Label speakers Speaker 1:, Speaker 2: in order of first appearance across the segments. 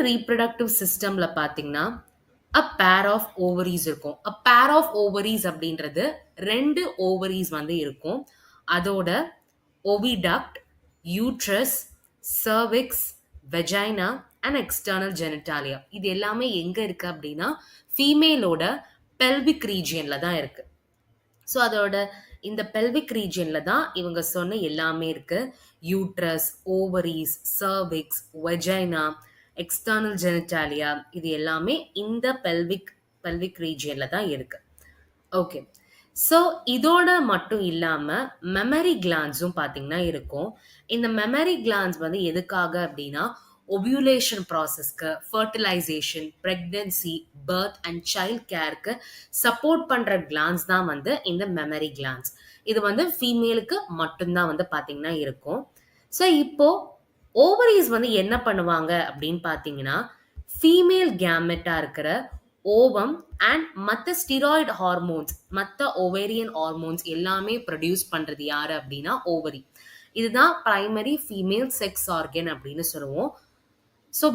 Speaker 1: Reproductive சிஸ்டம்ல பார்த்தீங்கன்னா, a pair of ovaries இருக்கும். a pair of ovaries அப்படின்றது 2 ஓவரீஸ் வந்து இருக்கும். அதோட oviduct, uterus, cervix, vagina and external genitalia. இது எல்லாமே எங்க இருக்கு அப்படின்னா, ஃபீமேலோட பெல்விக் ரீஜியன்ல தான் இருக்கு. ஸோ அதோட இந்த பெல்விக் ரீஜியன்ல தான் இவங்க சொன்ன எல்லாமே இருக்கு. Uterus, ovaries, cervix, vagina, external genitalia இது எல்லாமே இந்த பெல்விக் பெல்விக் ரீஜியன்ல தான் இருக்கு. ஓகே. ஸோ இதோட மட்டும் இல்லாம மெமரி கிளான்ஸும் பார்த்தீங்கன்னா இருக்கும். இந்த மெமரி கிளான்ஸ் வந்து எதுக்காக அப்படின்னா, ஒவ்யூலேஷன் ப்ராசஸ்க்கு, fertilisation, pregnancy, birth and child கேருக்கு சப்போர்ட் பண்ற கிளான்ஸ் தான் வந்து இந்த மெமரி கிளான்ஸ். இது வந்து ஃபீமேலுக்கு மட்டும்தான் வந்து பார்த்தீங்கன்னா இருக்கும். ஸோ இப்போ ஓவரீஸ் வந்து என்ன பண்ணுவாங்க அப்படின்னு பார்த்தீங்கன்னா, ஃபீமேல் கேமெட்டா இருக்கிற ஓவம் அண்ட் மத்த ஸ்டிராய்டு ஹார்மோன்ஸ், மத்த ஓவேரியன் ஹார்மோன்ஸ் எல்லாமே ப்ரொடியூஸ் பண்றது யாரு அப்படின்னா ஓவரி. இதுதான் பிரைமரி ஃபீமேல் செக்ஸ் ஆர்கன் அப்படின்னு சொல்லுவோம். ஸோ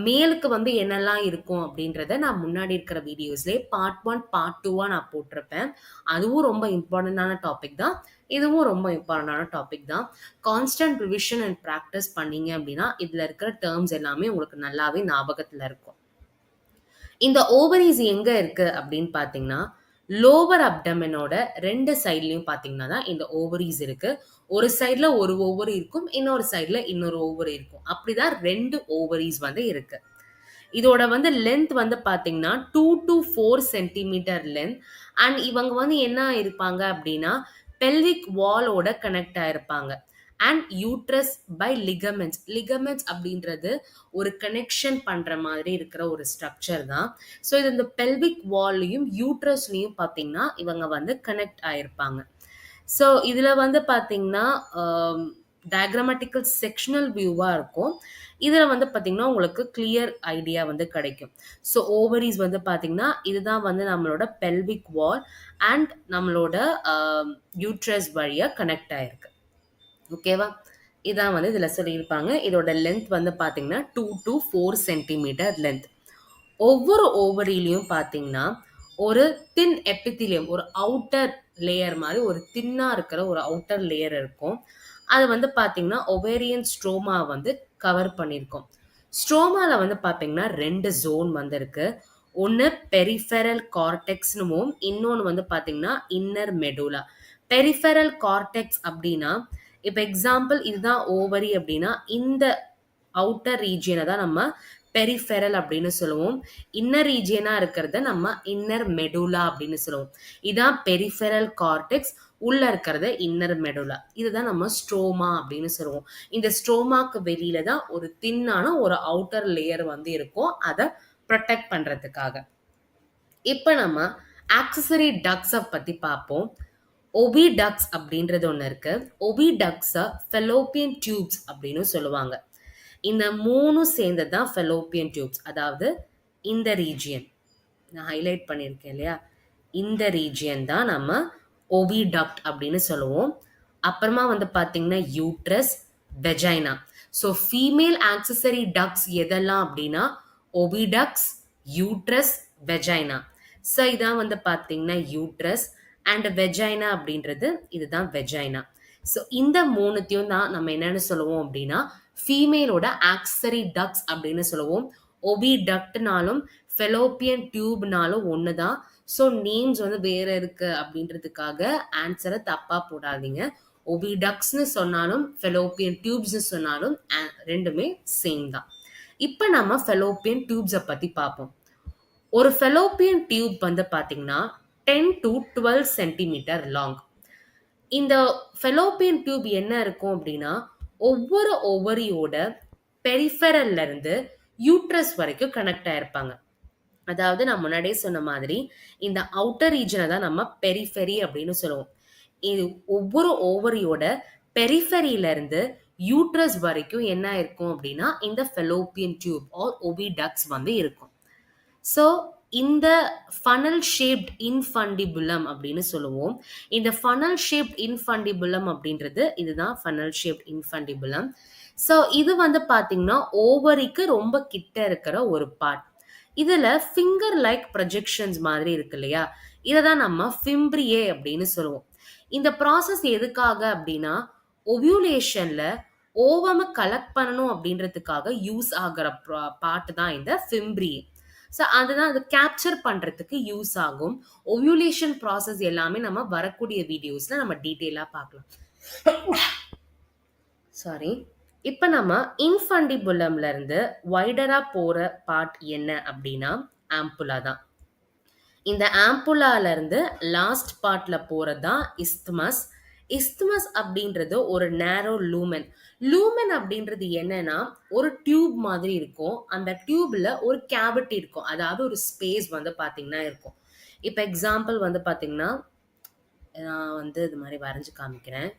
Speaker 1: மேலுக்கு வந்து என்னெல்லாம் இருக்கும் அப்படின்றத நான் முன்னாடி இருக்கிற வீடியோஸ்லேயே பார்ட் 1, பார்ட் 2வா நான் போட்டிருப்பேன். அதுவும் ரொம்ப இம்பார்ட்டண்டான டாபிக் தான். இதுவும் ரொம்ப இம்பார்ட்டண்டான டாபிக் தான். கான்ஸ்டன்ட் ரிவிஷன் அண்ட் ப்ராக்டிஸ் பண்ணீங்க அப்படின்னா, இதில் இருக்கிற டேர்ம்ஸ் எல்லாமே உங்களுக்கு நல்லாவே ஞாபகத்தில் இருக்கும். இந்த ஓவரீஸ் எங்க இருக்கு அப்படின்னு பார்த்தீங்கன்னா, லோவர் அப்டமனோட 2 சைட்லயும் பார்த்தீங்கன்னா தான் இந்த ஓவரீஸ் இருக்கு. ஒரு சைட்ல ஒரு ஓவரி இருக்கும். இன்னொரு சைட்ல இன்னொரு ஓவரி இருக்கும். அப்படிதான் 2 ஓவரீஸ் வந்து இருக்கு. இதோட வந்து லென்த் வந்து பார்த்தீங்கன்னா 2 to 4 சென்டிமீட்டர் லென்த். அண்ட் இவங்க வந்து என்ன இருப்பாங்க அப்படின்னா, பெல்விக் வாலோட கனெக்ட் ஆயிருப்பாங்க. And uterus by ligaments. Ligaments அப்படின்றது ஒரு கனெக்ஷன் பண்ற மாதிரி இருக்கிற ஒரு ஸ்ட்ரக்சர் தான். ஸோ இது இந்த பெல்விக் வால்லையும் யூட்ரஸ்லையும் பார்த்தீங்கன்னா இவங்க வந்து கனெக்ட் ஆயிருப்பாங்க. ஸோ இதில் வந்து பார்த்தீங்கன்னா டயக்ராமட்டிக்கல் செக்ஷனல் வியூவாக இருக்கும். இதில் வந்து பார்த்தீங்கன்னா உங்களுக்கு கிளியர் ஐடியா வந்து கிடைக்கும். ஸோ ஓவரீஸ் வந்து பார்த்தீங்கன்னா இதுதான் வந்து நம்மளோட பெல்விக் வால் அண்ட் நம்மளோட யூட்ரஸ் வழியாக கனெக்ட் ஆயிருக்கு. ஓகேவா? இதான் வந்து இதில் சொல்லியிருப்பாங்க. இதோட லென்த் வந்து பார்த்தீங்கன்னா 2 to 4 சென்டிமீட்டர் லென்த். ஒவ்வொரு ஓவரிலையும் பார்த்தீங்கன்னா ஒரு தின் எபித்திலியம், ஒரு அவுட்டர் லேயர் மாதிரி ஒரு தின்னா இருக்கிற ஒரு அவுட்டர் லேயர் இருக்கும். அது வந்து பார்த்தீங்கன்னா ஒவேரியன் ஸ்ட்ரோமா வந்து கவர் பண்ணியிருக்கோம். ஸ்ட்ரோமால வந்து பார்த்தீங்கன்னா 2 ஜோன் வந்து இருக்கு. ஒன்று பெரிஃபெரல் கார்டெக்ஸ்னும், இன்னொன்று வந்து பார்த்தீங்கன்னா இன்னர் மெடுலா. பெரிஃபெரல் கார்டெக்ஸ் அப்படின்னா, இப்போ எக்ஸாம்பிள் இதுதான் ஓவரி அப்படின்னா, இந்த அவுட்டர் ரீஜியனை தான் நம்ம பெரிஃபெரல் அப்படின்னு சொல்லுவோம். இன்னர் ரீஜியனா இருக்கிறத நம்ம இன்னர் மெடுலா அப்படின்னு சொல்லுவோம். இதான் பெரிஃபெரல் கார்டெக்ஸ். உள்ள இருக்கிறத இன்னர் மெடுலா. இதுதான் நம்ம ஸ்ட்ரோமா அப்படின்னு சொல்லுவோம். இந்த ஸ்ட்ரோமாக்கு வெளியில தான் ஒரு தின்னான ஒரு அவுட்டர் லேயர் வந்து இருக்கும். அதை ப்ரொடெக்ட் பண்றதுக்காக. இப்போ நம்ம ஆக்சசரி டக்ஸை பத்தி பார்ப்போம். ஒவிடக்ஸ் அப்படின்றது ஒன்று இருக்கு. ஒவிடக்ஸை ஃபெலோப்பியன் டியூப்ஸ் அப்படின்னு சொல்லுவாங்க. இந்த 3 சேர்ந்தது தான் ஃபெலோப்பியன் டியூப்ஸ். அதாவது இந்த ரீஜியன் நான் ஹைலைட் பண்ணியிருக்கேன் இல்லையா, இந்த ரீஜியன் தான் நம்ம ஓவிடக்ட் அப்படின்னு சொல்லுவோம். அப்புறமா வந்து பார்த்தீங்கன்னா uterus, vagina. So female accessory ducts எதெல்லாம் அப்படின்னா ஓவிடக்ஸ், யூட்ரஸ், வெஜைனா. ஸோ இதான் வந்து பார்த்தீங்கன்னா யூட்ரஸ் அண்ட் வெஜைனா அப்படின்றது இதுதான் வெஜைனா. ஸோ இந்த 3த்தையும் தான் நம்ம என்னன்னு சொல்லுவோம் அப்படின்னா ஃபீமேலோட ஆக்சசரி டக்ஸ் அப்படின்னு சொல்லுவோம். ஓவிடக்ட்னாலும் ஃபெலோப்பியன் டியூப்னாலும் ஒன்று தான். ஸோ நேம்ஸ் வந்து வேற இருக்கு அப்படின்றதுக்காக ஆன்சரை தப்பா போடாதீங்க. ஓவிடக்ஸ்னு சொன்னாலும் ஃபெலோப்பியன் டியூப்ஸ்னு சொன்னாலும் ரெண்டுமே சேம் தான். இப்போ நம்ம ஃபெலோப்பியன் டியூப்ஸை பற்றி பார்ப்போம். ஒரு ஃபெலோப்பியன் டியூப் வந்து பார்த்தீங்கன்னா 10 to 12 சென்டிமீட்டர் லாங். இந்த ஃபெலோப்பியன் டியூப் என்ன இருக்கும் அப்படின்னா ஒவ்வொரு ஓவரியோட பெரிஃபெரல்ல இருந்து யூட்ரஸ் வரைக்கும் கனெக்ட் ஆயிருப்பாங்க. அதாவது நான் முன்னாடியே சொன்ன மாதிரி இந்த அவுட்டர் ரீஜனை தான் நம்ம பெரிஃபெரி அப்படின்னு சொல்லுவோம். இது ஒவ்வொரு ஓவரியோட பெரிஃபெரியில இருந்து யூட்ரஸ் வரைக்கும் என்ன இருக்கும் அப்படின்னா இந்த ஃபெலோப்பியன் டியூப் ஆர் ஓவிடக்ஸ் வந்து இருக்கும். ஸோ இந்த ஃபனல் ஷேப்ட் இன்ஃபண்டிபுலம் அப்படின்னு சொல்லுவோம். இந்த ஃபனல் ஷேப்ட் இன்ஃபண்டிபுலம் அப்படின்றது இதுதான் ஃபனல் ஷேப்ட் இன்ஃபண்டிபுலம். ஸோ இது வந்து பார்த்தீங்கன்னா, ஓவரிக்கு ரொம்ப கிட்ட இருக்கிற ஒரு பார்ட். இதுல ஃபிங்கர் லைக் ப்ரொஜெக்ஷன்ஸ் மாதிரி இருக்கு இல்லையா? இத தான் நம்ம ஃபிம்ப்ரியே அப்படின்னு சொல்லுவோம். இந்த ப்ராசஸ் எதுக்காக அப்படின்னா, ஓவியூலேஷன்ல ஓவம கலெக்ட் பண்ணணும் அப்படின்றதுக்காக யூஸ் ஆகுற பார்ட் தான் இந்த ஃபிம்ப்ரியே. ஸோ அதுதான் அது கேப்சர் பண்றதுக்கு யூஸ் ஆகும். ஓவியூலேஷன் ப்ராசஸ் எல்லாமே நம்ம வரக்கூடிய வீடியோஸ்ல நம்ம டீட்டெயிலா பார்க்கலாம். சாரி. இப்ப நம்ம இன்ஃபண்டிபுலம்ல இருந்து வைடரா போற பார்ட் என்ன அப்படின்னா, ஆம்புலா தான். இந்த ஆம்புலால இருந்து லாஸ்ட் பார்ட்ல போறது தான் இஸ்துமஸ். இஸ்துமஸ் அப்படின்றது ஒரு நேரோ லூமென். லூமென் அப்படின்றது என்னன்னா, ஒரு டியூப் மாதிரி இருக்கும். அந்த டியூப்ல ஒரு கேவிட்டி இருக்கும். அதாவது ஒரு ஸ்பேஸ் வந்து பார்த்தீங்கன்னா இருக்கும். இப்ப எக்ஸாம்பிள் வந்து பார்த்தீங்கன்னா, நான் வந்து இது மாரி வரைஞ்சு காமிக்கிறேன்.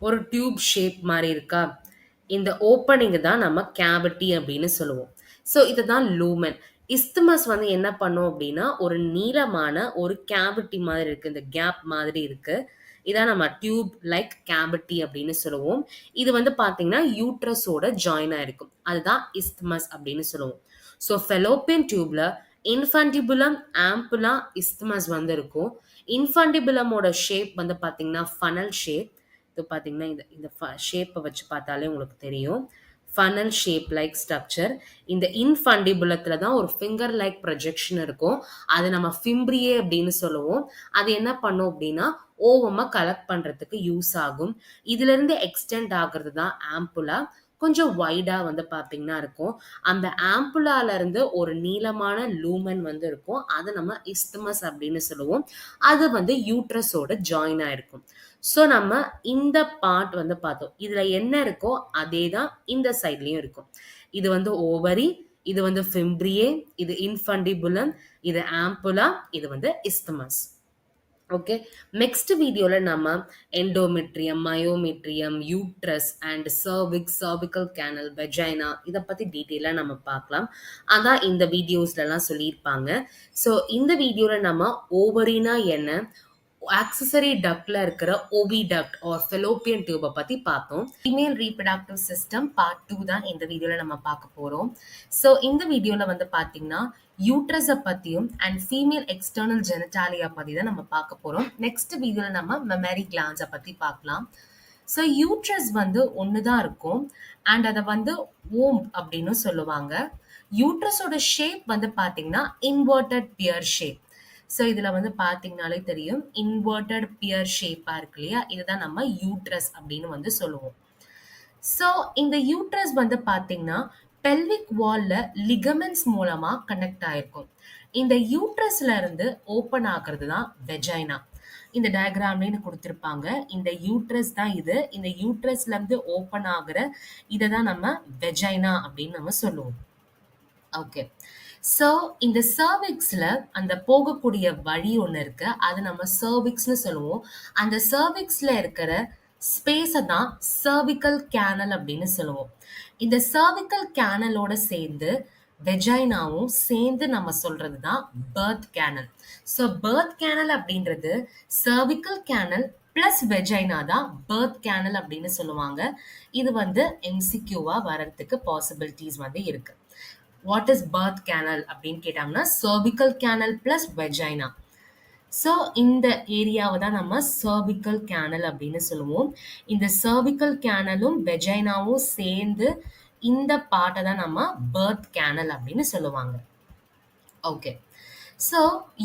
Speaker 1: ஒரு டியூப் ஷேப் மாரி இருக்கா? இந்த ஓப்பனிங் தான் நம்ம கேவிட்டி அப்படின்னு சொல்லுவோம். ஸோ இதுதான் லூமென். இஸ்துமஸ் வந்து என்ன பண்ணும் அப்படின்னா, ஒரு நீளமான ஒரு கேவிட்டி மாதிரி இருக்கு. இந்த கேப் மாதிரி இருக்கு. இதான் நம்ம டியூப் லைக் கேவிட்டி அப்படின்னு சொல்லுவோம். இது வந்து பார்த்தீங்கன்னா, யூட்ரஸோட ஜாயின் ஆயிருக்கும். அதுதான் இஸ்துமஸ் அப்படின்னு சொல்லுவோம். ஸோ ஃபெலோப்பியன் டியூப்ல இன்ஃபண்டிபுலம், ஆம்புலா, இஸ்துமஸ் வந்து இருக்கும். இன்ஃபண்டிபுலமோட ஷேப் வந்து பார்த்தீங்கன்னா, ஃபனல் ஷேப். இது பார்த்தீங்கன்னா, இந்த இந்த ஷேப்ப வச்சு பார்த்தாலே உங்களுக்கு தெரியும். Funnel shape like structure. இந்த இன்ஃபண்டிபுலத்தில தான் ஒரு ஃபிங்கர் லைக் ப்ரொஜெக்ஷன் இருக்கும். அது நம்ம ஃபிம்ப்ரியே அப்படின்னு சொல்லுவோம். அது என்ன பண்ணும் அப்படின்னா, ஓவம கலெக்ட் பண்றதுக்கு யூஸ் ஆகும். இதிலிருந்து எக்ஸ்டெண்ட் ஆகுறது தான் ஆம்புலா. கொஞ்சம் வைடா வந்து பார்த்தீங்கன்னா இருக்கும். அந்த ஆம்புலால இருந்து ஒரு நீளமான லூமன் வந்து இருக்கும். அத நம்ம இஸ்துமஸ் அப்படின்னு சொல்லுவோம். அது வந்து யூட்ரஸோட ஜாயின் ஆயிருக்கும். ஸோ நம்ம இந்த பார்ட் வந்து பார்த்தோம். இதுல என்ன இருக்கோ அதே தான் இந்த சைட்லயும் இருக்கும். இது வந்து ஓவரி, இது வந்து ஃபிம்ப்ரியே, இது இன்ஃபண்டிபுலம், இது ஆம்புலா, இது வந்து இஸ்துமஸ். ஓகே. நெக்ஸ்ட் வீடியோல நம்ம endometrium, myometrium, uterus and cervix, cervical canal, vagina இத பத்தி டீட்டெயிலா நம்ம பார்க்கலாம். அதான் இந்த வீடியோஸ்லலாம் சொல்லியிருப்பாங்க. ஸோ இந்த வீடியோல நம்ம ஓவரினா என்ன? ஆக்சஸரி டக்ட்ல இருக்கிற ஓவிடக்ட் ஆர் ஃபெலோப்பியன் டியூப பத்தி பார்த்தோம். ஃபீமேல் ரீப்ரொடக்டிவ் சிஸ்டம் பார்ட் 2 தான் இந்த வீடியோல நம்ம பார்க்க போறோம். ஸோ இந்த வீடியோல வந்து பார்த்தீங்கன்னா, யூட்ரஸ பத்தியும் அண்ட் ஃபீமேல் எக்ஸ்டர்னல் ஜெனிட்டாலியா பத்தி தான் நம்ம பார்க்க போறோம். நெக்ஸ்ட் வீடியோல நம்ம மெமரி கிளான்ஸ பத்தி பார்க்கலாம். ஸோ யூட்ரஸ் வந்து ஒன்று தான் இருக்கும் அண்ட் அதை வந்து ஓம் அப்படின்னு சொல்லுவாங்க. யூட்ரஸோட ஷேப் வந்து பார்த்தீங்கன்னா இன்வெர்டட் பியர் ஷேப். ஸோ இதில் வந்து பார்த்தீங்கனாலே தெரியும் இன்வெர்டட் பியர் ஷேப்பாக இருக்கு இல்லையா? இதுதான் நம்ம யூட்ரஸ் அப்படின்னு வந்து சொல்லுவோம். ஸோ இந்த யூட்ரஸ் வந்து பார்த்தீங்கன்னா பெல்விக் வால்ல லிகமெண்ட்ஸ் மூலமா கனெக்ட் ஆயிருக்கும். இந்த யூட்ரஸ்ல இருந்து ஓப்பன் ஆகுறது தான் வெஜைனா. இந்த டயக்ராம்லேயே கொடுத்துருப்பாங்க. இந்த யூட்ரஸ் தான் இது. இந்த யூட்ரஸ்ல இருந்து ஓப்பன் ஆகுற இதை தான் நம்ம வெஜைனா அப்படின்னு நம்ம சொல்லுவோம். ஓகே. ஸோ இந்த சர்விக்ஸ்ல அந்த போகக்கூடிய வழி ஒன்று இருக்கு. அது நம்ம சர்விக்ஸ்னு சொல்லுவோம். அந்த சர்விக்ஸ்ல இருக்கிற ஸ்பேஸை தான் சர்விக்கல் கேனல் அப்படின்னு சொல்லுவோம். இந்த சர்விக்கல் கேனலோட சேர்ந்து வெஜைனாவும் சேர்ந்து நம்ம சொல்றது தான் birth canal. So birth canal அப்படின்றது சர்விக்கல் கேனல் பிளஸ் வெஜைனா தான் பர்த் கேனல் அப்படின்னு சொல்லுவாங்க. இது வந்து எம்சிக்யூவா வரதுக்கு பாசிபிலிட்டிஸ் வந்து இருக்கு. வாட் இஸ் பர்த் கேனல் அப்படின்னு கேட்டாங்கன்னா cervical canal plus vagina. So இந்த ஏரியாவை தான் நம்ம சர்விக்கல் கேனல் அப்படின்னு சொல்லுவோம். இந்த சர்விக்கல் கேனலும் வெஜைனாவும் சேர்ந்து இந்த பார்ட்டை தான் நம்ம பர்த் கேனல் அப்படின்னு சொல்லுவாங்க. ஓகே. ஸோ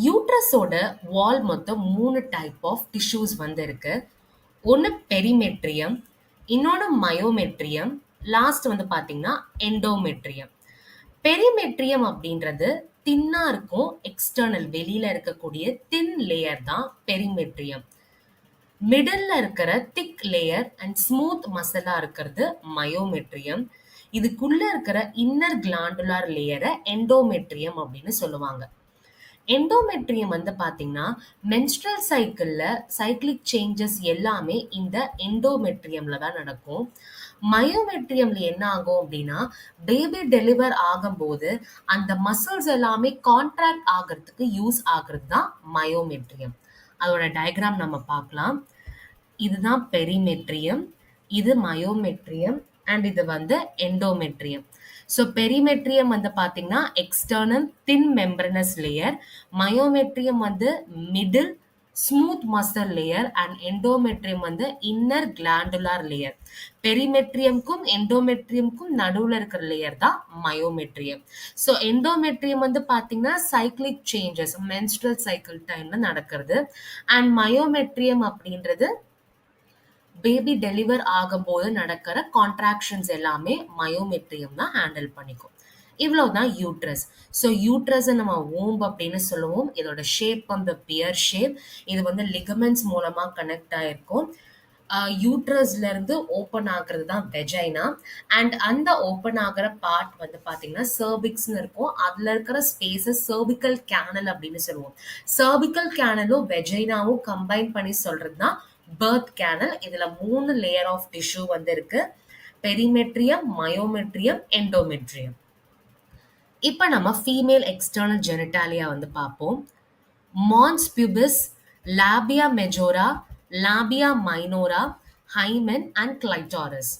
Speaker 1: யூட்ரஸோட வால் மொத்தம் 3 டைப் ஆஃப் டிஷ்யூஸ் வந்து இருக்கு. ஒன்று பெரிமெட்ரியம், இன்னொன்று மயோமெட்ரியம், லாஸ்ட் வந்து பார்த்தீங்கன்னா எண்டோமெட்ரியம். பெரிமெட்ரியம் அப்படின்றது தின்னா இருக்கும். எக்ஸ்டர்னல் வெளியில இருக்கக்கூடிய தின் லேயர் தான் பெரிமெட்ரியம். மிடில்ல இருக்கிற திக் லேயர் அண்ட் ஸ்மூத் மசிலா இருக்கிறது மயோமெட்ரியம். இதுக்குள்ள இருக்கிற இன்னர் கிளாண்டுலார் லேயரை எண்டோமெட்ரியம் அப்படின்னு சொல்லுவாங்க. எண்டோமெட்ரியம் வந்து பாத்தீங்கன்னா மென்ஸ்ட்ரல் சைக்கிள்ல சைக்கிளிக் சேஞ்சஸ் எல்லாமே இந்த எண்டோமெட்ரியம்ல தான் நடக்கும். மயோமெட்ரியம்ல என்ன ஆகும் அப்படின்னா பேபி டெலிவர் ஆகும்போது அந்த மசில்ஸ் எல்லாமே கான்ட்ராக்ட் ஆகிறதுக்கு யூஸ் ஆகுறது தான் மயோமெட்ரியம். அதோட டயக்ராம் நம்ம பார்க்கலாம். இதுதான் பெரிமெட்ரியம், இது மயோமெட்ரியம் அண்ட் இது வந்து எண்டோமெட்ரியம். ஸோ பெரிமெட்ரியம் வந்து பார்த்தீங்கன்னா எக்ஸ்டர்னல் தின் மெம்பரனஸ் லேயர், மயோமெட்ரியம் வந்து middle smooth muscle layer and endometrium வந்து இன்னர் கிளாண்டுலார் லேயர். பெரிமெட்ரியம்க்கும் எண்டோமெட்ரியம்க்கும் நடுவில் இருக்கிற லேயர் தான் மயோமெட்ரியம். ஸோ எண்டோமெட்ரியம் வந்து பார்த்தீங்கன்னா சைக்ளிக் சேஞ்சஸ் மென்ஸ்ட்ரல் சைக்கிள் டைம்ல நடக்கிறது. அண்ட் மயோமெட்ரியம் அப்படின்றது பேபி டெலிவர் ஆகும்போது நடக்கிற கான்ட்ராக்ஷன்ஸ் எல்லாமே மயோமெட்ரியம் தான் ஹேண்டில் பண்ணிக்கும். இவ்வளவுதான் யூட்ரஸ். ஸோ யூட்ரஸ் நம்ம ஓம்ப் அப்படின்னு சொல்லுவோம். இதோட ஷேப் வந்து பியர் ஷேப். இது வந்து லிகமெண்ட்ஸ் மூலமா கனெக்ட் ஆயிருக்கும். யூட்ரஸ்ல இருந்து ஓப்பன் ஆகுறது தான் வெஜைனா. அண்ட் அந்த ஓப்பன் ஆகிற பார்ட் வந்து பாத்தீங்கன்னா சர்விக்ஸ்னு இருக்கும். அதுல இருக்கிற ஸ்பேஸஸ் சர்விக்கல் கேனல் அப்படின்னு சொல்லுவோம். சர்விக்கல் கேனலும் வெஜைனாவும் கம்பைன் பண்ணி சொல்றது தான் பர்த் கேனல். இதுல 3 லேயர் ஆஃப் டிஷ்யூ வந்து இருக்கு. Perimetrium, myometrium, endometrium. இப்ப நம்ம ஃபீமேல் எக்ஸ்டர்னல் ஜெனிட்டாலியா வந்து பார்ப்போம். Mons pubis, labia majora, labia minora, hymen and clitoris.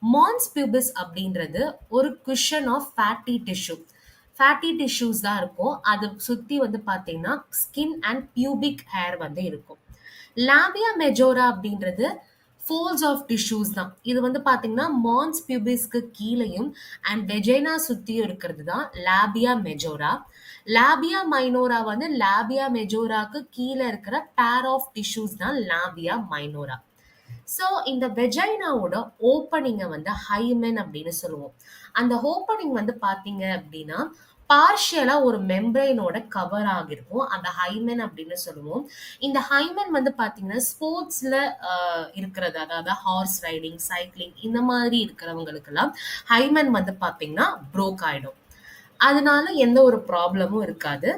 Speaker 1: Mons pubis அப்படின்றது ஒரு cushion of fatty tissue. Fatty tissues தான் இருக்கும். அது சுத்தி வந்து பார்த்தீங்கன்னா ஸ்கின் அண்ட் பியூபிக் ஹேர் வந்து இருக்கும். லாபியா மெஜோரா அப்படின்றது ஃபோல்ஸ் ஆஃப் டிஷ்யூஸ் தான். இது வந்து பாத்தீங்கன்னா மான்ஸ் பியூபிஸ்க்கு கீழேயும் அண்ட் வெஜைனா சுத்தியும் இருக்கிறது தான் லாபியா மெஜோரா. லாபியா மைனோரா வந்து லாபியா மெஜோராக்கு கீழே இருக்கிற பேர் ஆஃப் டிஷ்யூஸ் தான் லாபியா மைனோரா. ஸோ இந்த வெஜைனாவோட ஓப்பனிங்கை வந்து ஹைமென் அப்படின்னு சொல்லுவோம். அந்த ஓப்பனிங் வந்து பாத்தீங்க அப்படின்னா பார்ஷியலா ஒரு மெம்பரைனோட கவர் ஆகிருக்கும். அந்த ஹைமென் அப்படின்னு சொல்லுவோம். இந்த ஹைமென் வந்து பாத்தீங்கன்னா ஸ்போர்ட்ஸ்ல இருக்கிறது, அதாவது ஹார்ஸ் ரைடிங், சைக்கிளிங் இந்த மாதிரி இருக்கிறவங்களுக்கு எல்லாம் ஹைமென் வந்து பாத்தீங்கன்னா ப்ரோக் ஆயிடும். அதனால எந்த ஒரு ப்ராப்ளமும் இருக்காது.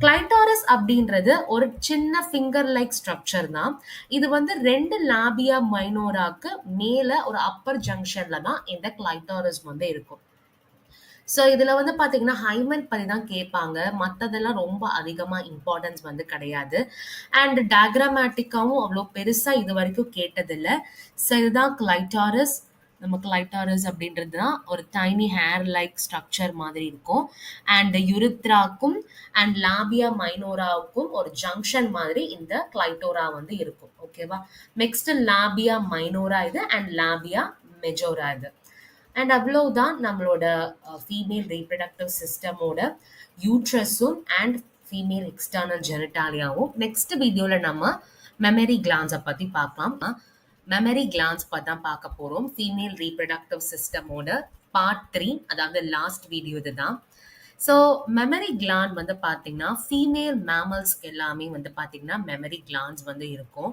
Speaker 1: கிளைட்டாரஸ் அப்படின்றது ஒரு சின்ன ஃபிங்கர் லைக் ஸ்ட்ரக்சர் தான். இது வந்து 2 லாபியா மைனோராக்கு மேல ஒரு அப்பர் ஜங்ஷன்ல தான் இந்த கிளைட்டாரஸ் வந்து இருக்கும். ஸோ இதுல வந்து பாத்தீங்கன்னா ஹைமென் பத்தி தான் கேட்பாங்க. மத்ததெல்லாம் ரொம்ப அதிகமா இம்பார்ட்டன்ஸ் வந்து கிடையாது. அண்ட் டயக்ராமேட்டிக்காவும் அவ்வளோ பெருசா இது வரைக்கும் கேட்டதில்ல. ஸோ இதுதான் கிளைட்டாரஸ். நம்ம கிளைட்டாரஸ் அப்படின்றது தான் ஒரு டைனி ஹேர் லைக் ஸ்ட்ரக்சர் மாதிரி இருக்கும். அண்ட் யுரித்ராக்கும் அண்ட் லாபியா மைனோராவுக்கும் ஒரு ஜங்ஷன் மாதிரி இந்த கிளைட்டோரா வந்து இருக்கும். ஓகேவா? நெக்ஸ்ட் லாபியா மைனோரா இது அண்ட் லாபியா மெஜோரா இது. அண்ட் அவ்வளவுதான் நம்மளோட ஃபீமேல் ரீப்ரடக்டிவ் சிஸ்டமோட யூட்ரஸும் அண்ட் ஃபீமேல் எக்ஸ்டர்னல் ஜெனிட்டாலியாவும். நெக்ஸ்ட் வீடியோல நம்ம மெமரி கிளான்ஸை பத்தி பார்க்கலாம். மெமரி கிளான்ஸ் பத்தி தான் பார்க்க போறோம். ஃபீமேல் ரீப்ரடக்டிவ் சிஸ்டமோட பார்ட் 3, அதாவது லாஸ்ட் வீடியோ இதுதான். ஸோ மெமரி கிளாண்ட் வந்து பார்த்தீங்கன்னா ஃபீமேல் மேமல்ஸ் எல்லாமே வந்து பார்த்தீங்கன்னா மெமரி கிளான்ஸ் வந்து இருக்கும்.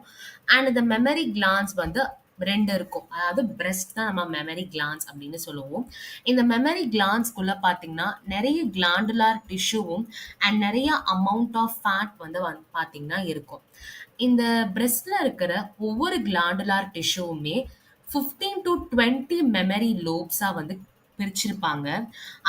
Speaker 1: அண்ட் இந்த மெமரி கிளான்ஸ் வந்து 2 இருக்கும். அதாவது பிரெஸ்ட் தான் நம்ம மெமரி கிளான்ஸ் அப்படின்னு சொல்லுவோம். இந்த மெமரி கிளான்ஸ்குள்ள பார்த்தீங்கன்னா நிறைய கிளாண்டுலார் டிஷ்யூவும் அண்ட் நிறைய அமௌண்ட் ஆஃப் ஃபேட் வந்து பார்த்தீங்கன்னா இருக்கும். இந்த பிரெஸ்ட்ல இருக்கிற ஒவ்வொரு கிளாண்டுலார் டிஷ்யூவுமே 15 to 20 மெமரி லோப்ஸா வந்து பிரிச்சிருப்பாங்க.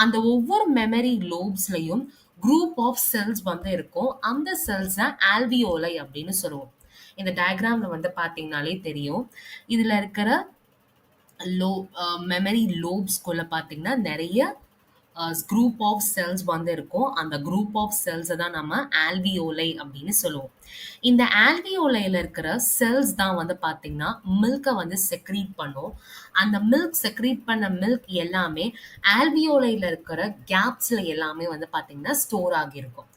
Speaker 1: அந்த ஒவ்வொரு மெமரி லோப்ஸ்லயும் குரூப் ஆஃப் செல்ஸ் வந்து இருக்கும். அந்த செல்ஸ் ஆல்வியோலை அப்படின்னு சொல்லுவோம். இந்த டயக்ராம்ல வந்து பாத்தீங்கன்னாலே தெரியும். இதுல இருக்கிற மெமரி லோப்ஸ்குள்ள பாத்தீங்கன்னா நிறைய குரூப் ஆஃப் செல்ஸ் வந்து இருக்கும். அந்த குரூப் ஆஃப் செல்ஸை தான் நம்ம ஆல்வியோலை அப்படின்னு சொல்லுவோம். இந்த ஆல்வியோலையில இருக்கிற செல்ஸ் தான் வந்து பார்த்தீங்கன்னா மில்கை வந்து செக்ரீட் பண்ணும். அந்த மில்க் செக்ரீட் பண்ண மில்க் எல்லாமே ஆல்வியோலையில இருக்கிற கேப்ஸ்ல எல்லாமே வந்து பார்த்தீங்கன்னா ஸ்டோர் ஆகியிருக்கும்.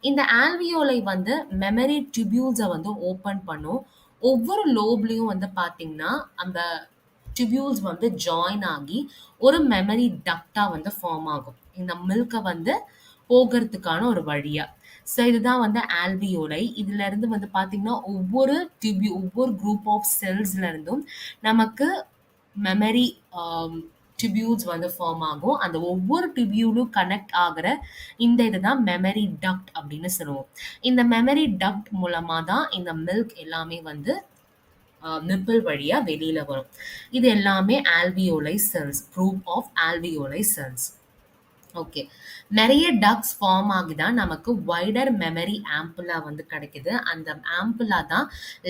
Speaker 1: இந்த ஆல்வியோலை வந்து மெமரி டியூபியூல்ஸை வந்து ஓப்பன் பண்ணும். ஒவ்வொரு லோப்லையும் வந்து பார்த்தீங்கன்னா அந்த டியூபியூல்ஸ் வந்து ஜாயின் ஆகி ஒரு மெமரி டக்டா வந்து ஃபார்ம் ஆகும். இந்த மில்கை வந்து போகிறதுக்கான ஒரு வழியா. ஸோ இதுதான் வந்து ஆல்வியோலை. இதுல இருந்து வந்து பாத்தீங்கன்னா ஒவ்வொரு குரூப் ஆஃப் செல்ஸ்ல இருந்தும் நமக்கு மெமரி டியூபியூல்ஸ் வந்து ஃபார்ம் ஆகும். அந்த ஒவ்வொரு டியூபியூலும் கனெக்ட் ஆகிற இந்த இதுதான் மெமரி டக்ட் அப்படின்னு சொல்லுவோம். இந்த மெமரி டக்ட் மூலமா தான் இந்த மில்க் எல்லாமே வந்து நிப்பிள் வழியா வெளியில வரும். இது எல்லாமே alveoli cells, group of alveoli cells. Okay. நெறைய டக்ட்ஸ் ஃபார்ம் ஆகி தான் நமக்கு வைடர் மெமரி ஆம்புலா வந்து கிடைக்குது. அந்த ஆம்புலா தான்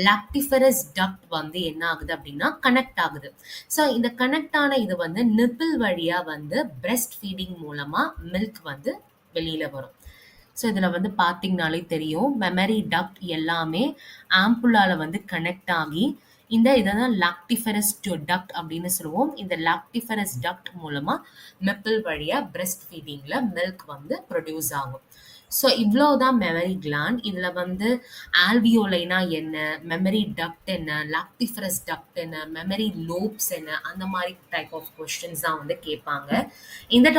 Speaker 1: லாக்டிஃபெரஸ் டக்ட் வந்து என்ன ஆகுது அப்டின்னா, கனெக்ட் ஆகுது. ஸோ இந்த கனெக்ட் ஆன இது வந்து நிப்பிள் வழியா வந்து பிரெஸ்ட் ஃபீடிங் மூலமா மில்க் வந்து வெளியில வரும். ஸோ இதுல வந்து பார்த்தீங்கனாலே தெரியும். மெமரி டக்ட் எல்லாமே ஆம்புலால வந்து கனெக்ட் ஆகி, இததான் லாக்டிஃபெரஸ் டக்ட் அப்படின்னு சொல்லுவோம். இந்த லாக்டிஃபெரஸ் டக்ட் மூலமா நிப்பிள் வழியா பிரெஸ்ட் ஃபீடிங்ல மில்க் வந்து ப்ரொடியூஸ் ஆகும். ஸோ இவ்வளோதான் மெமரி கிளாண்ட். இதுல வந்து ஆல்வியோலைனா என்ன, மெமரி டக்ட் என்ன, லாக்டிஃபெரஸ் டக்ட் என்ன, மெமரி லோப்ஸ் என்ன, அந்த மாதிரி டைப் ஆஃப் கொஸ்டின்ஸ் தான் வந்து கேட்பாங்க. இந்த